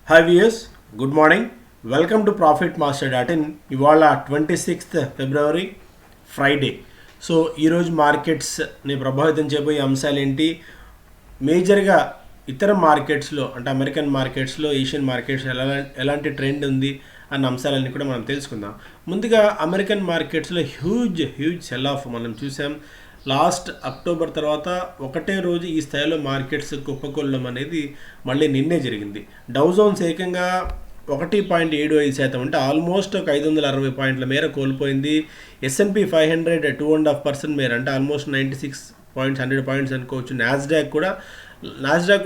Hi viewers, good morning. Welcome to profit master dot in. ఇవాళ 26th ఫిబ్రవరి Friday. So ఈరోజు మార్కెట్స్ని ప్రభావితం చేయబోయే అంశాలు ఏంటి, మేజర్గా ఇతర మార్కెట్స్లో అంటే అమెరికన్ మార్కెట్స్లో, ఏషియన్ మార్కెట్స్ ఎలాంటి ట్రెండ్ ఉంది అన్న అంశాలన్నీ కూడా మనం తెలుసుకుందాం. ముందుగా అమెరికన్ మార్కెట్స్లో హ్యూజ్ సెల్ ఆఫ్ మనం చూసాం. లాస్ట్ అక్టోబర్ తర్వాత ఒకటే రోజు ఈ స్థాయిలో మార్కెట్స్ కుప్పకొల్లడం అనేది మళ్ళీ నిన్నే జరిగింది. డౌ జోన్స్ ఏకంగా 1.75% అంటే ఆల్మోస్ట్ ఒక 560 పాయింట్ల మేర కోల్పోయింది. S&P 500 2.5% మేర అంటే ఆల్మోస్ట్ 96 పాయింట్స్ 100 పాయింట్స్ అనుకోవచ్చు. నాస్డాక్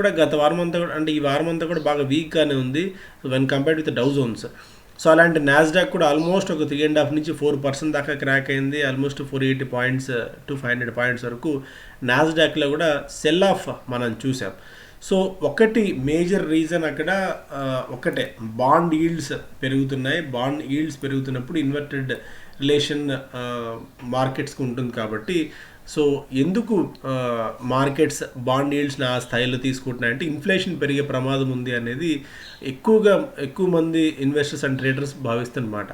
కూడా గత వారం అంతా కూడా అంటే ఈ వారం అంతా కూడా బాగా వీక్గానే ఉంది when compared with Dow Jones. So అలాంటి నాస్డాక్ కూడా ఆల్మోస్ట్ ఒక 3.5 నుంచి 4% దాకా క్రాక్ అయింది. ఆల్మోస్ట్ 480 పాయింట్స్ టు 500 పాయింట్స్ వరకు నాస్డాక్లో కూడా సెల్ ఆఫ్ మనం చూసాం. సో ఒకటి మేజర్ రీజన్ అక్కడ ఒకటే, బాండ్ ఈల్డ్స్ పెరుగుతున్నాయి. బాండ్ ఈల్డ్స్ పెరుగుతున్నప్పుడు ఇన్వర్టెడ్ రిలేషన్ మార్కెట్స్కి ఉంటుంది కాబట్టి సో ఎందుకు మార్కెట్స్ బాండ్ ఈల్డ్స్ని ఆ స్థాయిలో తీసుకుంటున్నాయంటే ఇన్ఫ్లేషన్ పెరిగే ప్రమాదం ఉంది అనేది ఎక్కువ మంది ఇన్వెస్టర్స్ అండ్ ట్రేడర్స్ భావిస్తున్నమాట.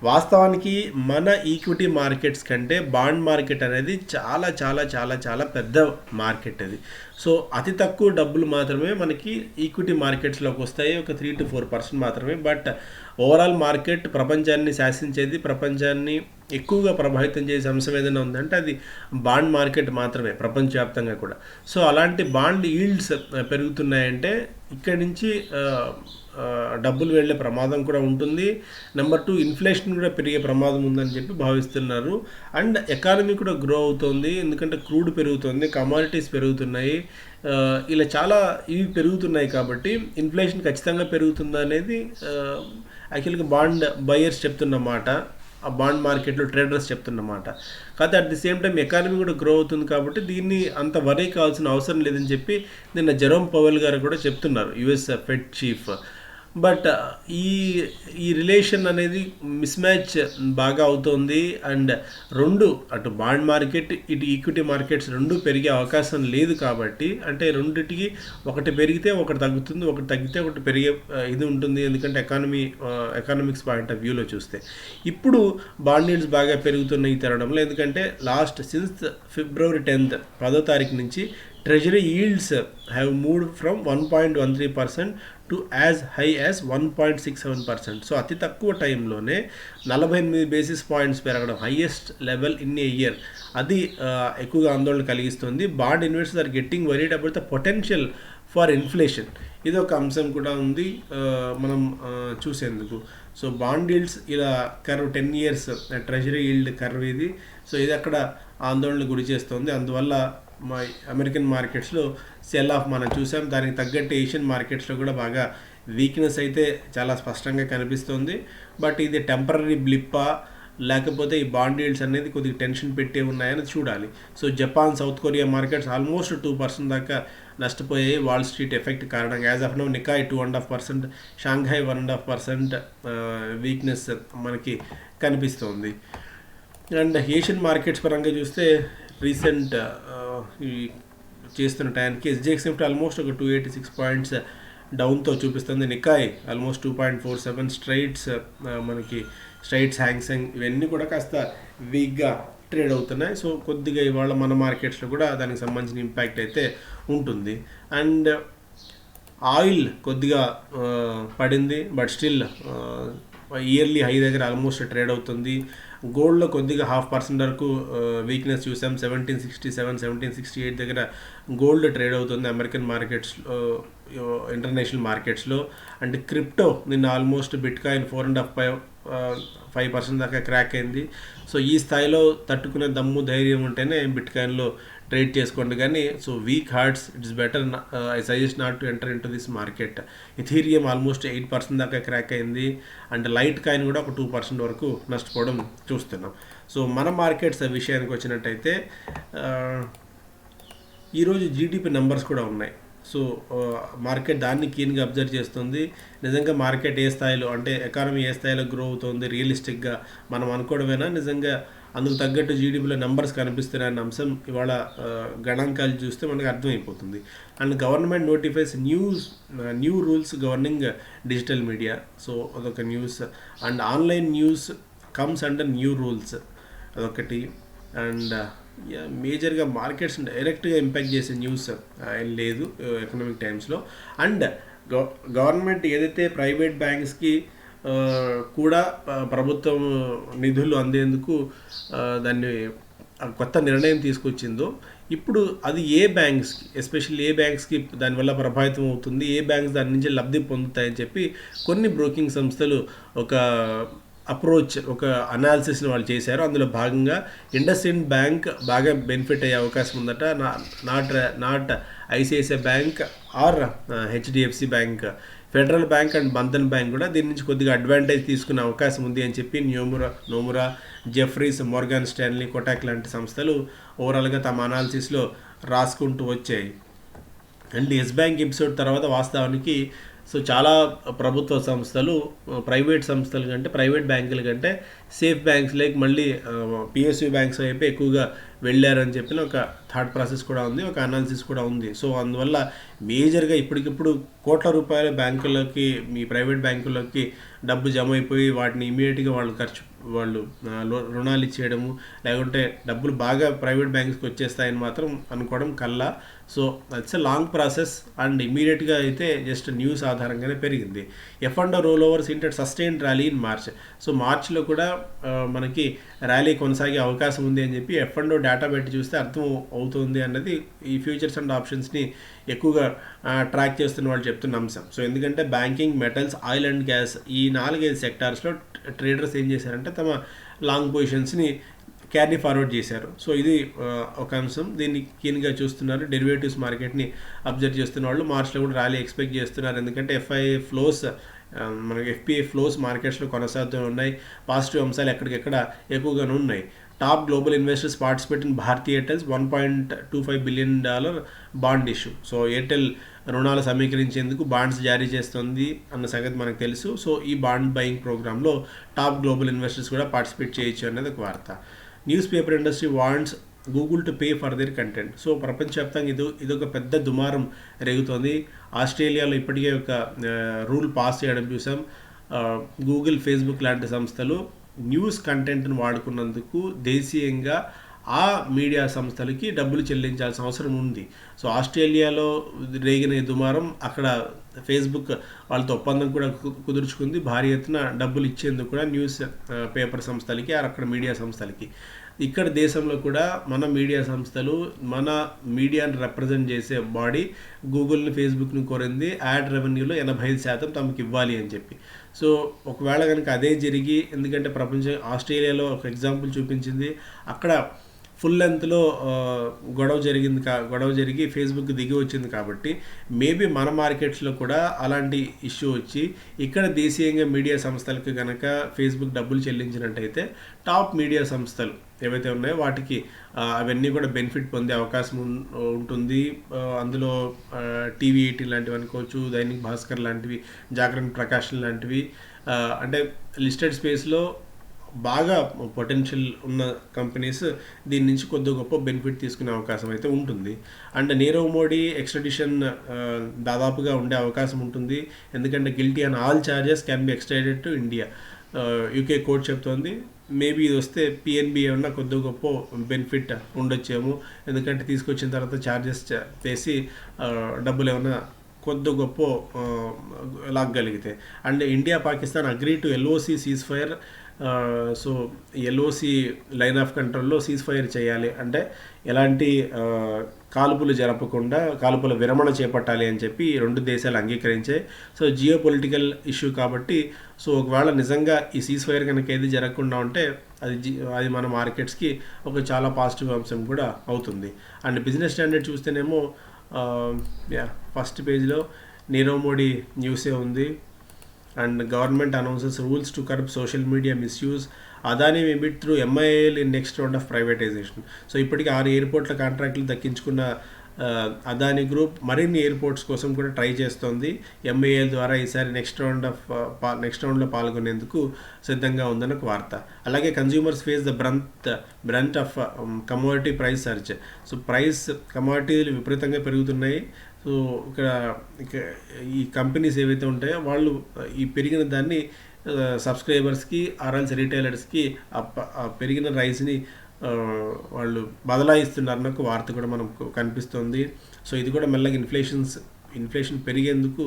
వాస్తవానికి మన ఈక్విటీ మార్కెట్స్ కంటే బాండ్ మార్కెట్ అనేది చాలా చాలా చాలా చాలా పెద్ద మార్కెట్ అది. సో అతి తక్కువ డబ్బులు మాత్రమే మనకి ఈక్విటీ మార్కెట్స్లోకి వస్తాయి, ఒక 3 to 4% మాత్రమే. బట్ ఓవరాల్ మార్కెట్ ప్రపంచాన్ని శాసించేది, ప్రపంచాన్ని ఎక్కువగా ప్రభావితం చేసే అంశం ఏదైనా ఉందంటే అది బాండ్ మార్కెట్ మాత్రమే ప్రపంచవ్యాప్తంగా కూడా. సో అలాంటి బాండ్ ఈల్డ్స్ పెరుగుతున్నాయంటే ఇక్కడి నుంచి డబ్బులు వెళ్ళే ప్రమాదం కూడా ఉంటుంది. నెంబర్ 2, ఇన్ఫ్లేషన్ కూడా పెరిగే ప్రమాదం ఉందని చెప్పి భావిస్తున్నారు. అండ్ ఎకానమీ కూడా గ్రో అవుతుంది, ఎందుకంటే క్రూడ్ పెరుగుతుంది, కమాడిటీస్ పెరుగుతున్నాయి, ఇలా చాలా ఇవి పెరుగుతున్నాయి కాబట్టి ఇన్ఫ్లేషన్ ఖచ్చితంగా పెరుగుతుంది అనేది యాక్చువల్గా బాండ్ బయర్స్ చెప్తున్నమాట, ఆ బాండ్ మార్కెట్లో ట్రేడర్స్ చెప్తున్నమాట. కాకపోతే at the same time economy కూడా గ్రో అవుతుంది కాబట్టి దీన్ని అంత వరీ కావాల్సిన అవసరం లేదని చెప్పి నిన్న జెరోమ్ పవెల్ గారు కూడా చెప్తున్నారు, యుఎస్ ఫెడ్ చీఫ్. బట్ ఈ రిలేషన్ అనేది మిస్ మ్యాచ్ బాగా అవుతుంది. అండ్ రెండు, అటు బాండ్ మార్కెట్ ఇటు ఈక్విటీ మార్కెట్స్ రెండు పెరిగే అవకాశం లేదు కాబట్టి, అంటే రెండిటికి ఒకటి పెరిగితే ఒకటి తగ్గుతుంది, ఒకటి తగ్గితే ఒకటి పెరిగే ఇది ఉంటుంది. ఎందుకంటే ఎకానమిక్స్ పాయింట్ ఆఫ్ వ్యూలో చూస్తే ఇప్పుడు బాండ్ ఈల్డ్స్ బాగా పెరుగుతున్న ఈ తరుణంలో, ఎందుకంటే సిన్స్ ఫిబ్రవరి 10th 10వ తారీఖు నుంచి treasury yields have moved from 1.13% to as high as 1.67%. So అతి తక్కువ టైంలోనే 48 బేసిస్ పాయింట్స్ పెరగడం, highest level in a year, అది ఎక్కువగా ఆందోళన కలిగిస్తుంది. Bond investors are getting worried about the potential for inflation. ఇది ఒక అంశం కూడా ఉంది మనం చూసేందుకు. సో బాండ్ ఈల్డ్స్ ఇలా curve 10 years treasury yield curve ఇది. సో ఇది అక్కడ ఆందోళనకు గురి చేస్తుంది. అందువల్ల మా అమెరికన్ మార్కెట్స్లో సెల్ ఆఫ్ మనం చూసాం. దానికి తగ్గట్టు ఏషియన్ మార్కెట్స్లో కూడా బాగా వీక్నెస్ అయితే చాలా స్పష్టంగా కనిపిస్తుంది. బట్ ఇది టెంపరీ బ్లిప్పా లేకపోతే ఈ బాండ్ ఈల్డ్స్ అనేది కొద్దిగా టెన్షన్ పెట్టే ఉన్నాయని చూడాలి. So Japan, south Korea markets almost 2% దాకా నష్టపోయాయి వాల్ స్ట్రీట్ ఎఫెక్ట్ కారణంగా. As of now Nikkei 2.5%, Shanghai 1.5% weakness మనకి కనిపిస్తుంది. అండ్ ఏషియన్ మార్కెట్స్ పరంగా చూస్తే రీసెంట్ చేస్తున్న టైంకి SGX నిఫ్టీ ఆల్మోస్ట్ ఒక 286 పాయింట్స్ డౌన్తో చూపిస్తుంది. నికాయ్ ఆల్మోస్ట్ 2.47, స్ట్రైట్స్ హ్యాంగ్సెంగ్ ఇవన్నీ కూడా కాస్త వీక్గా ట్రేడ్ అవుతున్నాయి. సో కొద్దిగా ఇవాళ మన మార్కెట్స్లో కూడా దానికి సంబంధించిన ఇంపాక్ట్ అయితే ఉంటుంది. అండ్ ఆయిల్ కొద్దిగా పడింది, బట్ స్టిల్ ఇయర్లీ హై దగ్గర ఆల్మోస్ట్ ట్రేడ్ అవుతుంది. గోల్డ్లో కొద్దిగా 0.5% వరకు వీక్నెస్ చూసాం. 1767, 1768 దగ్గర గోల్డ్ ట్రేడ్ అవుతుంది అమెరికన్ మార్కెట్స్లో, ఇంటర్నేషనల్ మార్కెట్స్లో. అండ్ క్రిప్టో నిన్న ఆల్మోస్ట్ బిట్కాయిన్ 4.5% దాకా క్రాక్ అయింది. సో ఈ స్థాయిలో తట్టుకునే దమ్ము ధైర్యం ఉంటేనే బిట్కాయిన్లో ట్రేడ్ చేసుకోండి. కానీ so weak hearts it's better, I suggest not to enter in to this market. Ethereum almost 8% దాకా క్రాక్ అయింది. అండ్ లైట్ కాయిన్ కూడా ఒక 2% వరకు నష్టపోవడం చూస్తున్నాం. సో మన మార్కెట్స్ విషయానికి వచ్చినట్టయితే ఈరోజు జీడిపి నెంబర్స్ కూడా ఉన్నాయి. సో మార్కెట్ దాన్ని కీన్గా అబ్జర్వ్ చేస్తుంది. నిజంగా మార్కెట్ ఏ స్థాయిలో, అంటే ఎకానమీ ఏ స్థాయిలో గ్రో అవుతుంది రియలిస్టిక్గా మనం అనుకోవడమేనా, నిజంగా అందుకు తగ్గట్టు జీడిపిలో నెంబర్స్ కనిపిస్తున్నాయన్న అంశం ఇవాళ గణాంకాలు చూస్తే మనకు అర్థమైపోతుంది. And government notifies new rules governing digital media. So అదొక news. And online news comes under new rules అదొకటి. అండ్ మేజర్గా మార్కెట్స్ డైరెక్ట్గా ఇంపాక్ట్ చేసే న్యూస్ ఏం లేదు ఎకనామిక్ టైమ్స్లో. అండ్ గవర్నమెంట్ ఏదైతే ప్రైవేట్ బ్యాంక్స్కి కూడా ప్రభుత్వం నిధులు అందేందుకు దాన్ని కొత్త నిర్ణయం తీసుకొచ్చిందో, ఇప్పుడు అది ఏ బ్యాంక్స్కి, ఎస్పెషల్లీ ఏ బ్యాంక్స్కి దానివల్ల ప్రభావితం అవుతుంది, ఏ బ్యాంక్స్ దాని నుంచి లబ్ధి పొందుతాయని చెప్పి కొన్ని బ్రోకింగ్ సంస్థలు ఒక ఒక అనాలిసిస్ని వాళ్ళు చేశారు. అందులో భాగంగా ఇండస్ఇండ్ బ్యాంక్ బాగా బెనిఫిట్ అయ్యే అవకాశం ఉందట. Not ICICI bank or HDFC bank, federal bank and Bandhan bank కూడా దీని నుంచి కొద్దిగా అడ్వాంటేజ్ తీసుకునే అవకాశం ఉంది అని చెప్పి Nomura, Jefferies, Morgan Stanley, Kotak లాంటి సంస్థలు ఓవరాల్గా తమ అనాలిసిస్లో రాసుకుంటూ వచ్చాయి. అండ్ ఎస్ బ్యాంక్ ఎపిసోడ్ తర్వాత వాస్తవానికి చాలా ప్రభుత్వ సంస్థలు ప్రైవేట్ సంస్థల కంటే, ప్రైవేట్ బ్యాంకుల కంటే సేఫ్ బ్యాంక్స్ లైక్ మళ్ళీ పిఎస్యూ బ్యాంక్స్ వైపు ఎక్కువగా వెళ్ళారని చెప్పిన ఒక థాట్ ప్రాసెస్ కూడా ఉంది, ఒక అనాలిసిస్ కూడా ఉంది. సో అందువల్ల మేజర్గా ఇప్పటికిప్పుడు కోట్ల రూపాయల బ్యాంకులకి, మీ ప్రైవేట్ బ్యాంకులకి డబ్బు జమ అయిపోయి వాటిని ఇమీడియట్గా వాళ్ళు రుణాలు ఇచ్చేయడము, లేకుంటే డబ్బులు బాగా ప్రైవేట్ బ్యాంక్స్కి వచ్చేస్తాయని మాత్రం అనుకోవడం కల్లా. So it's a long process. And ఇమీడియట్గా అయితే జస్ట్ న్యూస్ ఆధారంగానే పెరిగింది. F&O rollovers hinted sustain rally in March. So మార్చ్లో కూడా మనకి ర్యాలీ కొనసాగే అవకాశం ఉంది అని చెప్పి F&O డేటా పెట్టి చూస్తే అర్థం అవుతుంది అన్నది ఈ ఫ్యూచర్స్ అండ్ ఆప్షన్స్ని ఎక్కువగా ట్రాక్ చేస్తున్న వాళ్ళు చెప్తున్న అంశం. సో ఎందుకంటే banking, metals, oil and gas ఈ 4-5 సెక్టార్స్లో ట్రేడర్స్ ఏం చేశారంటే తమ లాంగ్ పొజిషన్స్ని క్యారీ ఫార్వర్డ్ చేశారు. సో ఇది ఒక అంశం, దీన్ని కీన్గా చూస్తున్నారు. డెరివేటివ్స్ మార్కెట్ని అబ్జర్వ్ చేస్తున్న వాళ్ళు మార్చ్లో కూడా ర్యాలీ ఎక్స్పెక్ట్ చేస్తున్నారు. ఎందుకంటే మనకి FPI ఫ్లోస్ మార్కెట్స్లో కొనసాగుతూ ఉన్నాయి. పాజిటివ్ అంశాలు ఎక్కడికెక్కడ ఎక్కువగానే ఉన్నాయి. Top global investors participate in Bharti Airtel's $1.25 billion bond issue. So Airtel రుణాలు సమీకరించేందుకు బాండ్స్ జారీ చేస్తుంది అన్న సంగతి మనకు తెలుసు. సో ఈ బాండ్ బయింగ్ ప్రోగ్రాంలో టాప్ గ్లోబల్ ఇన్వెస్టర్స్ కూడా పార్టిసిపేట్ చేయొచ్చు అనేది ఒక వార్త. News paper industry wants Google to pay for their content. So ప్రపంచవ్యాప్తంగా ఇదొక పెద్ద దుమారం రేగుతోంది. ఆస్ట్రేలియాలో ఇప్పటికే ఒక రూల్ పాస్ చేయడం చూసాం. గూగుల్, ఫేస్బుక్ లాంటి సంస్థలు న్యూస్ కంటెంట్ను వాడుకున్నందుకు దేశీయంగా ఆ మీడియా సంస్థలకి డబ్బులు చెల్లించాల్సిన అవసరం ఉంది. సో ఆస్ట్రేలియాలో రేగిన దుమారం అక్కడ ఫేస్బుక్ వాళ్ళతో ఒప్పందం కూడా కుదుర్చుకుంది. భారీ ఎత్తున డబ్బులు ఇచ్చేందుకు కూడా న్యూస్ పేపర్ సంస్థలకి, అక్కడ మీడియా సంస్థలకి. ఇక్కడ దేశంలో కూడా మన మీడియా సంస్థలు, మన మీడియాని రిప్రజెంట్ చేసే బాడీ గూగుల్ని, ఫేస్బుక్ని కోరింది యాడ్ రెవెన్యూలో 85% తమకు ఇవ్వాలి అని చెప్పి. సో ఒకవేళ కనుక అదే జరిగి, ఎందుకంటే ఆస్ట్రేలియాలో ఒక ఎగ్జాంపుల్ చూపించింది, అక్కడ ఫుల్ లెంత్లో గొడవ జరిగి ఫేస్బుక్ దిగి వచ్చింది. కాబట్టి మేబీ మన మార్కెట్స్లో కూడా అలాంటి ఇష్యూ వచ్చి ఇక్కడ దేశీయంగా మీడియా సంస్థలకు కనుక ఫేస్బుక్ డబ్బులు చెల్లించినట్టయితే టాప్ మీడియా సంస్థలు ఏవైతే ఉన్నాయో వాటికి అవన్నీ కూడా బెనిఫిట్ పొందే అవకాశం ఉంటుంది. అందులో TV18 లాంటివి అనుకోవచ్చు, దైనిక్ భాస్కర్ లాంటివి, జాగరణ్ ప్రకాశ్ లాంటివి, అంటే లిస్టెడ్ స్పేస్లో బాగా పొటెన్షియల్ ఉన్న కంపెనీస్ దీని నుంచి కొద్ది గొప్ప బెనిఫిట్ తీసుకునే అవకాశం అయితే ఉంటుంది. అండ్ నీరవ్ మోడీ ఎక్స్ట్రడిషన్ దాదాపుగా ఉండే అవకాశం ఉంటుంది. ఎందుకంటే guilty and all charges can be extradited to India. UK court చెప్తోంది. మేబీ ఇది వస్తే PNB ఏమన్నా కొద్ది గొప్ప బెనిఫిట్ ఉండొచ్చేమో, ఎందుకంటే తీసుకొచ్చిన తర్వాత ఛార్జెస్ చేసి డబ్బులు ఏమన్నా కొద్ది గొప్ప లాగగలిగితే. And India, Pakistan agree to LOC ceasefire. So LOC line of కంట్రోల్లో సీజ్ ఫైర్ చేయాలి, అంటే ఎలాంటి కాల్పులు జరపకుండా కాల్పుల విరమణ చేపట్టాలి అని చెప్పి రెండు దేశాలు అంగీకరించాయి. సో జియో పొలిటికల్ ఇష్యూ కాబట్టి, సో ఒకవేళ నిజంగా ఈ సీజ్ ఫైర్ కనుక ఏది జరగకుండా ఉంటే అది మన మార్కెట్స్కి ఒక చాలా పాజిటివ్ అంశం కూడా అవుతుంది. అండ్ బిజినెస్ స్టాండర్డ్ చూస్తేనేమో ఫస్ట్ పేజ్లో నీరవ్ మోడీ న్యూసే ఉంది. And government announces rules to curb social media misuse. Adani may bid through MIL in next round of privatization. So ఇప్పటికీ 6 ఎయిర్పోర్ట్ల కాంట్రాక్టులు దక్కించుకున్న అదాని గ్రూప్ మరిన్ని ఎయిర్పోర్ట్స్ కోసం కూడా ట్రై చేస్తోంది. ఎంఏఎల్ ద్వారా ఈసారి నెక్స్ట్ రౌండ్లో పాల్గొనేందుకు సిద్ధంగా ఉందని ఒక వార్త. అలాగే consumers face the brunt of commodity price surge. So కమోడిటీలు విపరీతంగా పెరుగుతున్నాయి. సో ఇక ఈ కంపెనీస్ ఏవైతే ఉంటాయో వాళ్ళు ఈ పెరిగిన దాన్ని సబ్స్క్రైబర్స్కి ఆర్ఎల్స్ రిటైలర్స్కి పెరిగిన రైస్ని వాళ్ళు బదలాయిస్తున్నారన్న ఒక వార్త కూడా మనకు కనిపిస్తుంది. సో ఇది కూడా మెల్లగా ఇన్ఫ్లేషన్ పెరిగేందుకు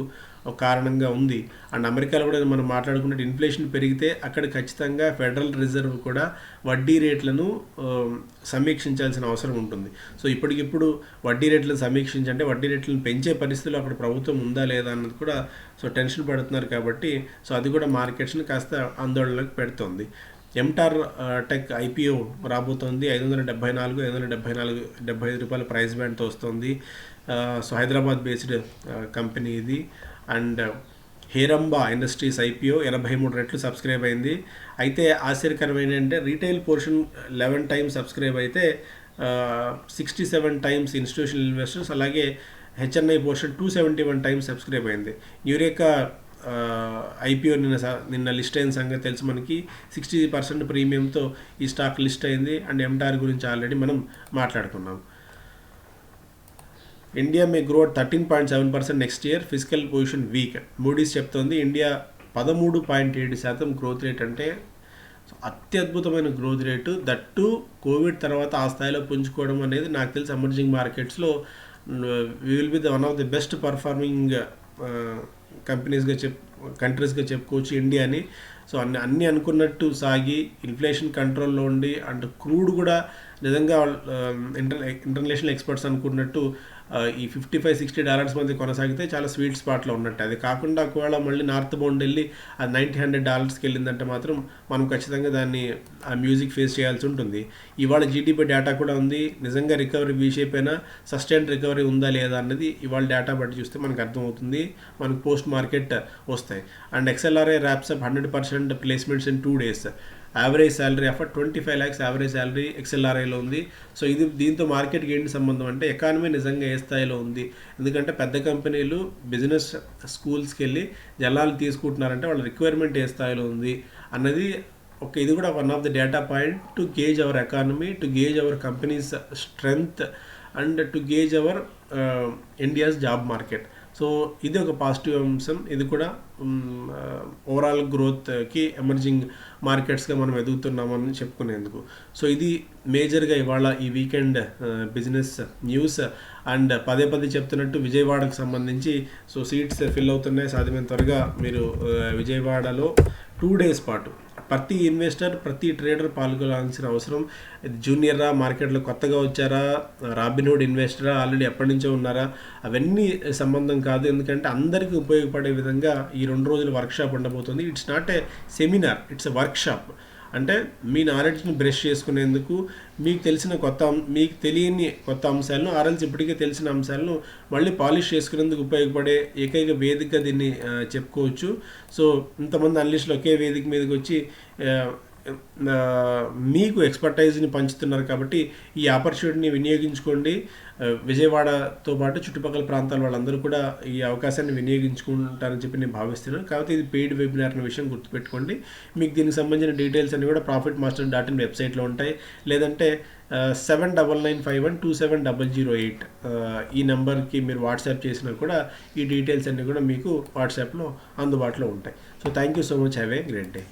ఒక కారణంగా ఉంది. అండ్ అమెరికాలో కూడా మనం మాట్లాడుకున్నట్టు ఇన్ఫ్లేషన్ పెరిగితే అక్కడ ఖచ్చితంగా ఫెడరల్ రిజర్వ్ కూడా వడ్డీ రేట్లను సమీక్షించాల్సిన అవసరం ఉంటుంది. సో ఇప్పటికిప్పుడు వడ్డీ రేట్లను సమీక్షించంటే వడ్డీ రేట్లను పెంచే పరిస్థితులు అక్కడ ప్రభుత్వం ఉందా లేదా అన్నది కూడా సో టెన్షన్ పడుతున్నారు కాబట్టి సో అది కూడా మార్కెట్స్ని కాస్త ఆందోళనలోకి పెడుతుంది. ఎంటార్ టెక్ ఐపీఓ రాబోతోంది. 574 రూపాయల ప్రైస్ బ్యాండ్తో వస్తుంది. సో హైదరాబాద్ బేస్డ్ కంపెనీ ఇది. అండ్ హేరంబా ఇండస్ట్రీస్ ఐపీఓ 83 రెట్లు సబ్స్క్రైబ్ అయింది. అయితే ఆశ్చర్యకరమైన ఏంటంటే రీటైల్ పోర్షన్ 11 టైమ్స్ సబ్స్క్రైబ్ అయితే 67 టైమ్స్ ఇన్స్టిట్యూషనల్ ఇన్వెస్టర్స్, అలాగే హెచ్ఎన్ఐ పోర్షన్ 271 టైమ్స్ సబ్స్క్రైబ్ అయింది. యూరేకా ఐపీఓ నిన్న లిస్ట్ అయిన సంగతి తెలుసు మనకి. 60% ప్రీమియంతో ఈ స్టాక్ లిస్ట్ అయింది. అండ్ ఎంటార్ గురించి ఆల్రెడీ మనం మాట్లాడుకున్నాం. India may grow 13.7% next year, physical position weak. Moody's చెప్తోంది ఇండియా 13.7% గ్రోత్ రేట్ అంటే అత్యద్భుతమైన గ్రోత్ రేటు. దట్టు కోవిడ్ తర్వాత ఆ స్థాయిలో పుంజుకోవడం అనేది నాకు తెలిసి ఎమర్జింగ్ మార్కెట్స్లో we will be one of the best performing కంట్రీస్గా చెప్పుకోవచ్చు ఇండియాని. సో అన్నీ అనుకున్నట్టు సాగి ఇన్ఫ్లేషన్ కంట్రోల్లో ఉండి అండ్ క్రూడ్ కూడా నిజంగా ఇంటర్నేషనల్ ఎక్స్పర్ట్స్ అనుకున్నట్టు ఈ $55-60 మధ్య కొనసాగితే చాలా స్వీట్ స్పాట్లో ఉన్నట్టు. అది కాకుండా ఒకవేళ మళ్ళీ నార్త్ బౌండ్ వెళ్ళి అది $90-100కి వెళ్ళిందంటే మాత్రం మనం ఖచ్చితంగా దాన్ని ఆ మ్యూజిక్ ఫేస్ చేయాల్సి ఉంటుంది. ఇవాళ జీడిపి డేటా కూడా ఉంది. నిజంగా రికవరీ వీషేప్ అయినా సస్టైన్ రికవరీ ఉందా లేదా అన్నది ఇవాళ డేటా బట్టి చూస్తే మనకు అర్థమవుతుంది. మనకు పోస్ట్ మార్కెట్ వస్తాయి. And XLRI wraps up 100% placements in 2 days. Average salary offer 25 lakhs average salary XLRIలో ఉంది. సో దీంతో మార్కెట్కి ఏంటి సంబంధం అంటే ఎకానమీ నిజంగా ఏ స్థాయిలో ఉంది. ఎందుకంటే పెద్ద కంపెనీలు బిజినెస్ స్కూల్స్కి వెళ్ళి జనాలు తీసుకుంటున్నారంటే వాళ్ళ రిక్వైర్మెంట్ ఏ స్థాయిలో ఉంది అన్నది ఇది కూడా one of the data point to gauge our economy, to gauge our companies strength and to gauge our India's job market. So ఇది ఒక పాజిటివ్ అంశం. ఇది కూడా ఓవరాల్ గ్రోత్కి ఎమర్జింగ్ మార్కెట్స్గా మనం ఎదుగుతున్నామని చెప్పుకునేందుకు. సో ఇది మేజర్గా ఇవాళ ఈ వీకెండ్ బిజినెస్ న్యూస్. అండ్ పదే చెప్తున్నట్టు విజయవాడకు సంబంధించి సో సీట్స్ ఫిల్ అవుతున్నాయి. సాధ్యమైన త్వరగా మీరు విజయవాడలో 2 days పాటు ప్రతి ఇన్వెస్టర్, ప్రతి ట్రేడర్ పాల్గొనాల్సిన అవసరం. జూనియరా, మార్కెట్లో కొత్తగా వచ్చారా, రాబిన్హుడ్ ఇన్వెస్టరా, ఆల్రెడీ ఎప్పటి నుంచో ఉన్నారా, అవన్నీ సంబంధం కాదు. ఎందుకంటే అందరికీ ఉపయోగపడే విధంగా ఈ 2 రోజుల వర్క్షాప్ ఉండబోతుంది. It's not a seminar, it's a workshop. అంటే మీ నాలెడ్జ్ని బ్రష్ చేసుకునేందుకు మీకు తెలియని కొత్త అంశాలను ఆర్ఎల్స్ ఇప్పటికే తెలిసిన అంశాలను మళ్ళీ పాలిష్ చేసుకునేందుకు ఉపయోగపడే ఏకైక వేదికగా దీన్ని చెప్పుకోవచ్చు. సో ఇంతమంది అనలిస్టులు ఒకే వేదిక మీదకి వచ్చి మీకు ఎక్స్పర్టైజ్ని పంచుతున్నారు కాబట్టి ఈ ఆపర్చునిటీని వినియోగించుకోండి. విజయవాడతో పాటు చుట్టుపక్కల ప్రాంతాల వాళ్ళందరూ కూడా ఈ అవకాశాన్ని వినియోగించుకుంటారని చెప్పి నేను భావిస్తున్నాను. కాబట్టి ఇది పెయిడ్ వెబినార్ అనే విషయం గుర్తుపెట్టుకోండి. మీకు దీనికి సంబంధించిన డీటెయిల్స్ అన్ని కూడా profitmaster.in వెబ్సైట్లో ఉంటాయి. లేదంటే 7951270008 ఈ నెంబర్కి మీరు వాట్సాప్ చేసినా కూడా ఈ డీటెయిల్స్ అన్నీ కూడా మీకు వాట్సాప్లో అందుబాటులో ఉంటాయి. So thank you so much. Have a great day.